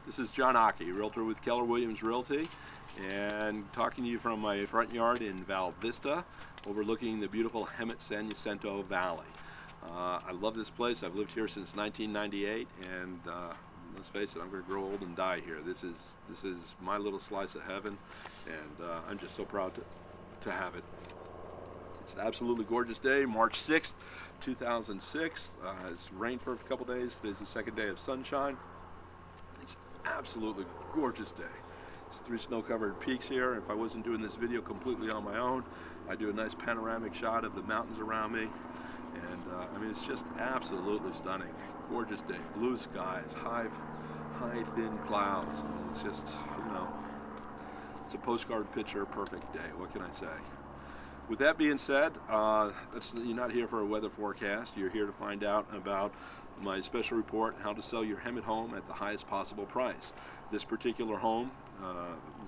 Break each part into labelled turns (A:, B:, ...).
A: This is John Occhi, Realtor with Keller Williams Realty, and talking to you from my front yard in Valle, Vista, overlooking the beautiful Hemet San Jacinto Valley. I love this place. I've lived here since 1998, and let's face it, I'm going to grow old and die here. This is my little slice of heaven, and I'm just so proud to have it. It's an absolutely gorgeous day, March 6th, 2006. It's rained for a couple days. Today's the second day of sunshine. It's an absolutely gorgeous day. It's 3 snow-covered peaks here. If I wasn't doing this video completely on my own, I'd do a nice panoramic shot of the mountains around me. And I mean, it's just absolutely stunning. Gorgeous day, blue skies, high thin clouds. It's just, you know, it's a postcard picture, perfect day. What can I say? With that being said, you're not here for a weather forecast. You're here to find out about my special report, how to sell your Hemet home at the highest possible price. This particular home,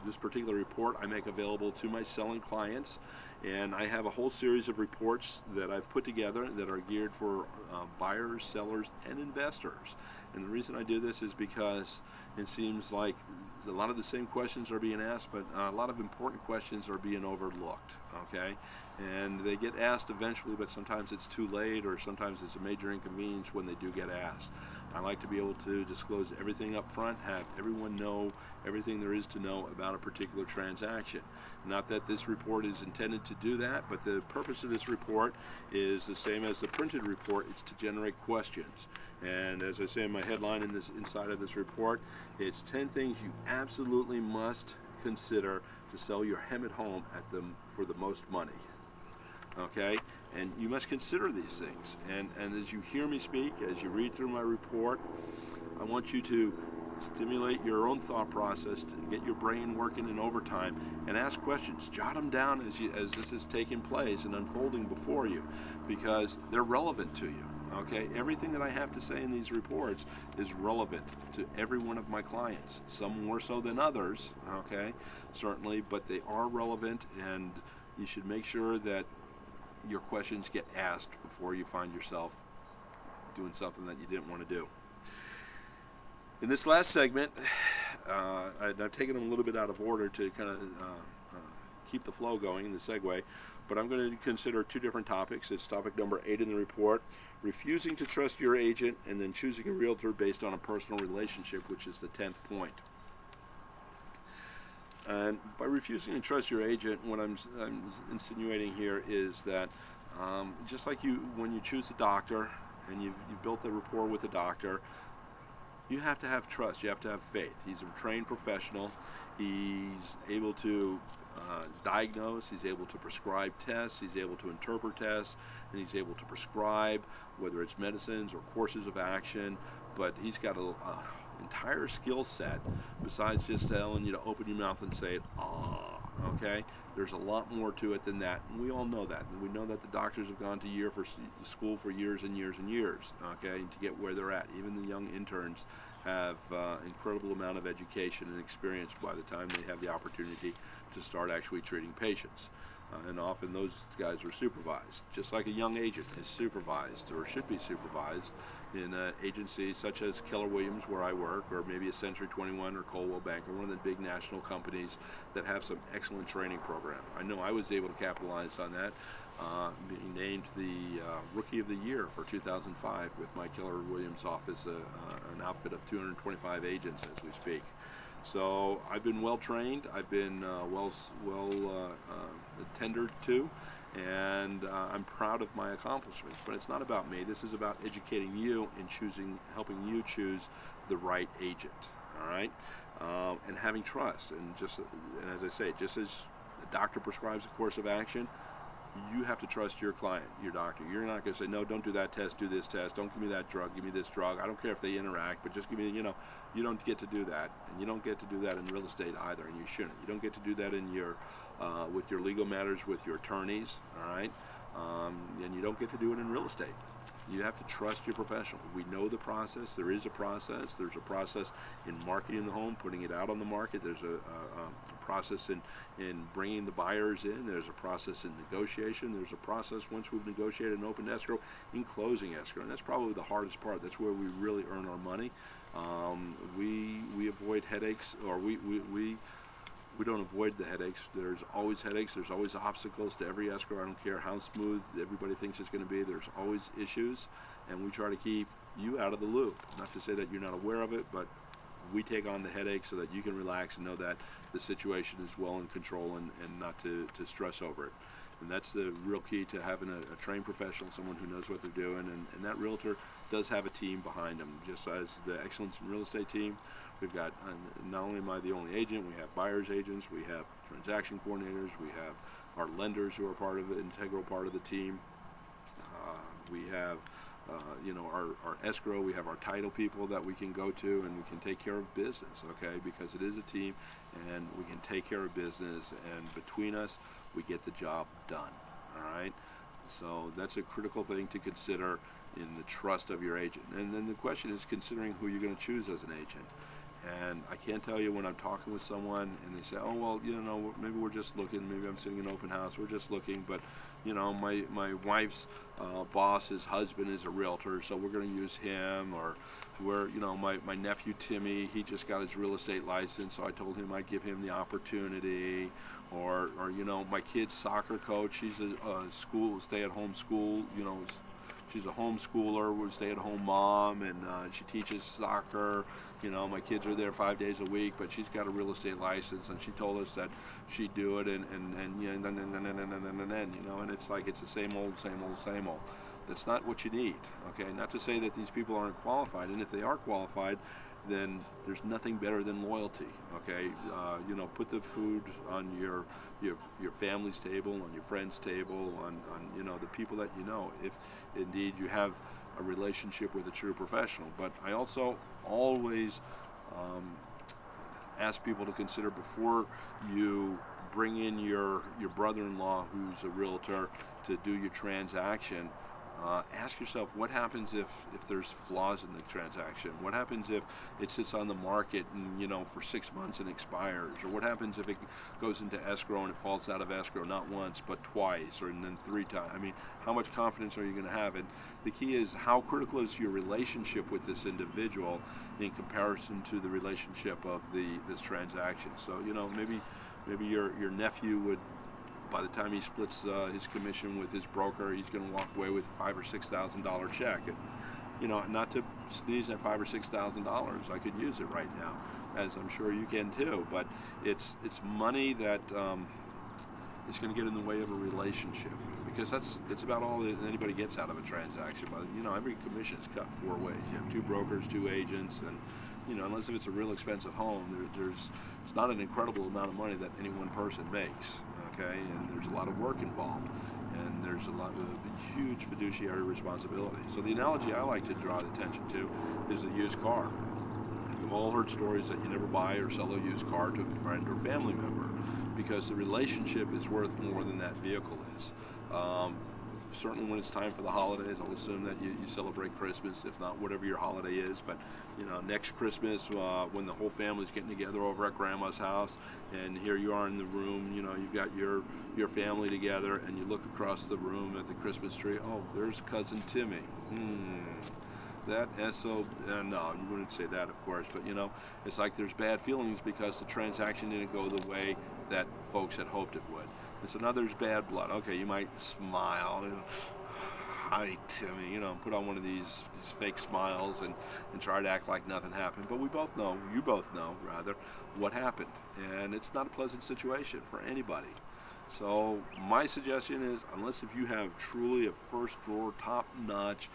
A: this particular report I make available to my selling clients, and I have a whole series of reports that I've put together that are geared for buyers, sellers, and investors. And the reason I do this is because it seems like a lot of the same questions are being asked, but a lot of important questions are being overlooked, okay? And they get asked eventually, but sometimes it's too late, or sometimes it's a major inconvenience when they do get asked. I like to be able to disclose everything up front, have everyone know everything there is to know about a particular transaction. Not that this report is intended to do that, but the purpose of this report is the same as the printed report. It's to generate questions. And as I say in my headline inside of this report, it's 10 things you absolutely must consider to sell your Hemet home for the most money. Okay, and you must consider these things, and as you hear me speak, as you read through my report, I want you to stimulate your own thought process, to get your brain working in overtime, and ask questions. Jot them down as this is taking place and unfolding before you, because they're relevant to you. Okay, everything that I have to say in these reports is relevant to every one of my clients, some more so than others, okay, certainly, but they are relevant, and you should make sure that your questions get asked before you find yourself doing something that you didn't want to do. In this last segment, I've taken them a little bit out of order to kind of keep the flow going in the segue, but I'm going to consider 2 different topics. It's topic number 8 in the report, refusing to trust your agent, and then choosing a realtor based on a personal relationship, which is the 10th point. And by refusing to trust your agent, what I'm insinuating here is that just like when you choose a doctor and you've built a rapport with a doctor, you have to have trust, you have to have faith. He's a trained professional, he's able to diagnose, he's able to prescribe tests, he's able to interpret tests, and he's able to prescribe, whether it's medicines or courses of action, but he's got a entire skill set besides just telling you to open your mouth and say it, okay? There's a lot more to it than that, and we all know that. We know that the doctors have gone to school for years and years and years, okay, to get where they're at. Even the young interns have incredible amount of education and experience by the time they have the opportunity to start actually treating patients. And often those guys are supervised, just like a young agent is supervised or should be supervised in agencies such as Keller Williams, where I work, or maybe a Century 21 or Coldwell Bank, or one of the big national companies that have some excellent training program. I know I was able to capitalize on that, being named the Rookie of the Year for 2005 with my Keller Williams office, an outfit of 225 agents as we speak. So I've been well trained, I've been well tendered to, and I'm proud of my accomplishments. But it's not about me. This is about educating you and helping you choose the right agent. All right, and having trust. And as I say, just as the doctor prescribes a course of action, you have to trust your client, your doctor. You're not going to say, no, don't do that test, do this test, don't give me that drug, give me this drug. I don't care if they interact, but just give me, you don't get to do that. And you don't get to do that in real estate either, and you shouldn't. You don't get to do that in with your legal matters with your attorneys, all right? And you don't get to do it in real estate. You have to trust your professional. We know the process. There is a process. There's a process in marketing the home, putting it out on the market. There's a process in bringing the buyers in. There's a process in negotiation. There's a process once we've negotiated an open escrow in closing escrow. And that's probably the hardest part. That's where we really earn our money. We have avoid headaches, or we don't avoid the headaches. There's always headaches. There's always obstacles to every escrow. I don't care how smooth everybody thinks it's going to be. There's always issues, and we try to keep you out of the loop. Not to say that you're not aware of it, but we take on the headache so that you can relax and know that the situation is well in control, and not to stress over it. And that's the real key to having a trained professional, someone who knows what they're doing, and that realtor does have a team behind them. Just as the Excellence in Real Estate team, we've got, not only am I the only agent, we have buyer's agents, we have transaction coordinators, we have our lenders who are part of it, integral part of the team. We have our escrow, we have our title people that we can go to, and we can take care of business, okay? Because it is a team, and we can take care of business, and between us, we get the job done, all right? So that's a critical thing to consider in the trust of your agent. And then the question is considering who you're going to choose as an agent. And I can't tell you, when I'm talking with someone and they say, oh, well, maybe we're just looking, maybe I'm sitting in an open house, we're just looking, but, my wife's boss's husband is a realtor, so we're going to use him. Or my nephew Timmy, he just got his real estate license, so I told him I'd give him the opportunity. Or my kid's soccer coach, she's a stay-at-home school, she's a homeschooler, we're a stay-at-home mom, and she teaches soccer. My kids are there 5 days a week, but she's got a real estate license, and she told us that she'd do it, and it's like it's the same old, same old, same old. That's not what you need, okay? Not to say that these people aren't qualified, and if they are qualified, then there's nothing better than loyalty, okay? Put the food on your family's table, on your friend's table, on the people that you know, if indeed you have a relationship with a true professional. But I also always ask people to consider, before you bring in your brother-in-law who's a realtor to do your transaction, ask yourself, what happens if there's flaws in the transaction? What happens if it sits on the market and for 6 months and expires? Or what happens if it goes into escrow and it falls out of escrow not once but twice, or and then 3 times? I mean, how much confidence are you going to have? And the key is, how critical is your relationship with this individual in comparison to the relationship of this transaction? So maybe your nephew would, by the time he splits his commission with his broker, he's going to walk away with $5,000 or $6,000 check. And, not to sneeze at $5,000 or $6,000, I could use it right now, as I'm sure you can too. But it's money that is going to get in the way of a relationship, because it's about all that anybody gets out of a transaction. But every commission is cut 4 ways. You have 2 brokers, 2 agents, and unless if it's a real expensive home, it's not an incredible amount of money that any one person makes. Okay, and there's a lot of work involved, and there's a huge fiduciary responsibility. So the analogy I like to draw attention to is a used car. You've all heard stories that you never buy or sell a used car to a friend or family member, because the relationship is worth more than that vehicle is. Certainly when it's time for the holidays, I'll assume that you celebrate Christmas, if not whatever your holiday is. But next Christmas, when the whole family's getting together over at Grandma's house, and here you are in the room, you've got your family together, and you look across the room at the Christmas tree. Oh, there's cousin Timmy. That no, you wouldn't say that, of course, but it's like there's bad feelings because the transaction didn't go the way that folks had hoped it would. And so now there's bad blood. Okay, you might smile, hi Timmy, put on one of these fake smiles and try to act like nothing happened. But you both know rather, what happened. And it's not a pleasant situation for anybody. So my suggestion is, unless if you have truly a first drawer, top-notch,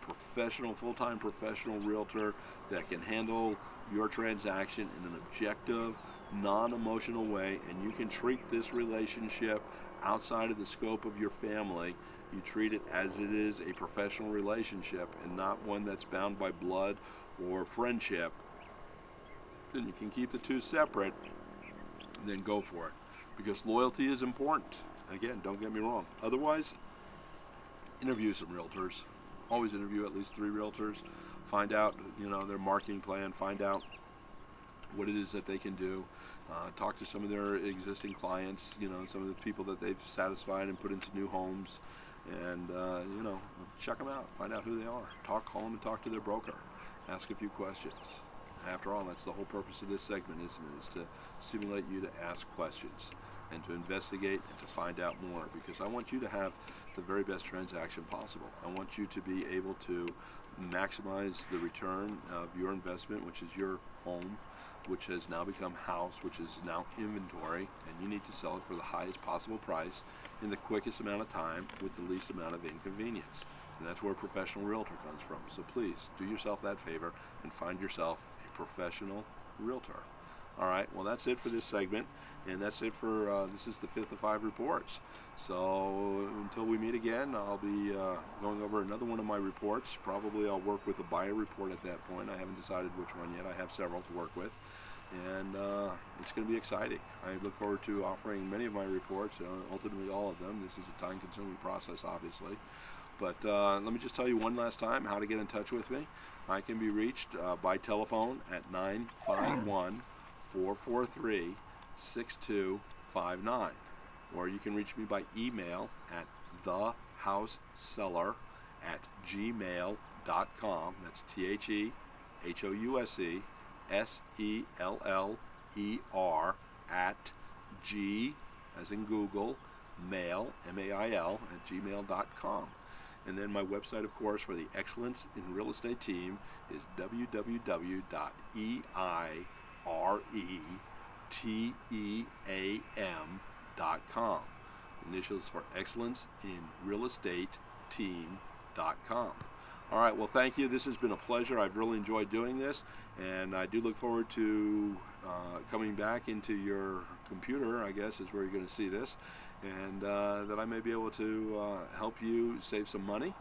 A: professional, full-time professional realtor that can handle your transaction in an objective, non-emotional way, and you can treat this relationship outside of the scope of your family, you treat it as it is a professional relationship and not one that's bound by blood or friendship, then you can keep the 2 separate, then go for it. Because loyalty is important. Again, don't get me wrong. Otherwise, interview some realtors. Always interview at least 3 realtors. Find out, their marketing plan. Find out what it is that they can do. Talk to some of their existing clients, some of the people that they've satisfied and put into new homes. And, check them out. Find out who they are. Call them and talk to their broker. Ask a few questions. After all, that's the whole purpose of this segment, isn't it? Is to stimulate you to ask questions and to investigate and to find out more, because I want you to have the very best transaction possible. I want you to be able to maximize the return of your investment, which is your home, which has now become house, which is now inventory, and you need to sell it for the highest possible price in the quickest amount of time with the least amount of inconvenience. And that's where professional realtor comes from. So please do yourself that favor and find yourself a professional realtor. All right, well, that's it for this segment, and that's it for this is the 5th of 5 reports. So until we meet again, I'll be going over another one of my reports. Probably I'll work with a buyer report at that point. I haven't decided which one yet. I have several to work with, and it's going to be exciting. I look forward to offering many of my reports, ultimately all of them. This is a time-consuming process, obviously. But let me just tell you one last time how to get in touch with me. I can be reached by telephone at 951-443-6259. Or you can reach me by email at thehouseseller@gmail.com. That's THEHOUSESELLER @G as in Google, mail, M-A-I-L, @gmail.com. And then my website, of course, for the Excellence in Real Estate team is www.eireteam.com. Initials for Excellence in Real Estate team.com. All right, well, thank you. This has been a pleasure. I've really enjoyed doing this, and I do look forward to coming back into your computer, I guess, is where you're going to see this, and that I may be able to help you save some money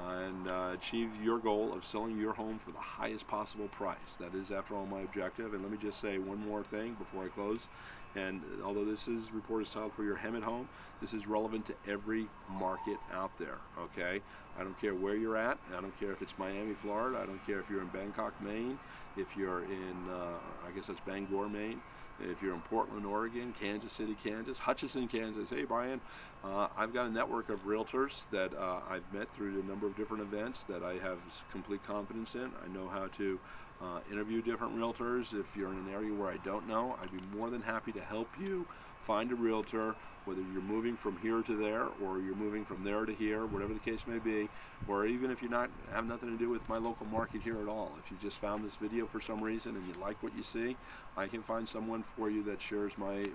A: and achieve your goal of selling your home for the highest possible price. That is, after all, my objective. And let me just say one more thing before I close. And although this report is titled for your Hemet home, this is relevant to every market out there, okay? I don't care where you're at. I don't care if it's Miami, Florida. I don't care if you're in Bangkok, Maine. If you're in, I guess that's Bangor, Maine. If you're in Portland, Oregon, Kansas City, Kansas, Hutchinson, Kansas. Hey, Brian, I've got a network of realtors that I've met through a number of different events that I have complete confidence in. I know how to interview different realtors. If you're in an area where I don't know, I'd be more than happy to help you find a realtor, whether you're moving from here to there or you're moving from there to here, whatever the case may be, or even if you're have nothing to do with my local market here at all. If you just found this video for some reason and you like what you see, I can find someone for you that shares my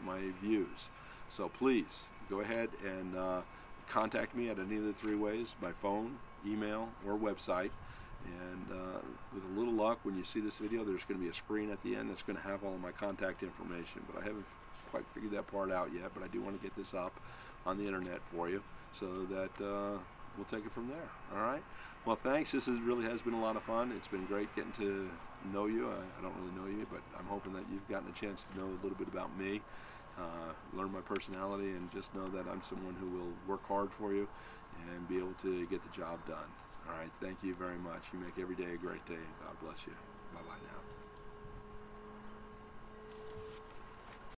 A: views. So please go ahead and contact me at any of the 3 ways: by phone, email, or website. And with a little luck, when you see this video, there's going to be a screen at the end that's going to have all of my contact information. But I haven't quite figured that part out yet, but I do want to get this up on the internet for you so that we'll take it from there. All right? Well, thanks. This really has been a lot of fun. It's been great getting to know you. I don't really know you, but I'm hoping that you've gotten a chance to know a little bit about me, learn my personality, and just know that I'm someone who will work hard for you and be able to get the job done. All right, thank you very much. You make every day a great day, and God bless you. Bye-bye now.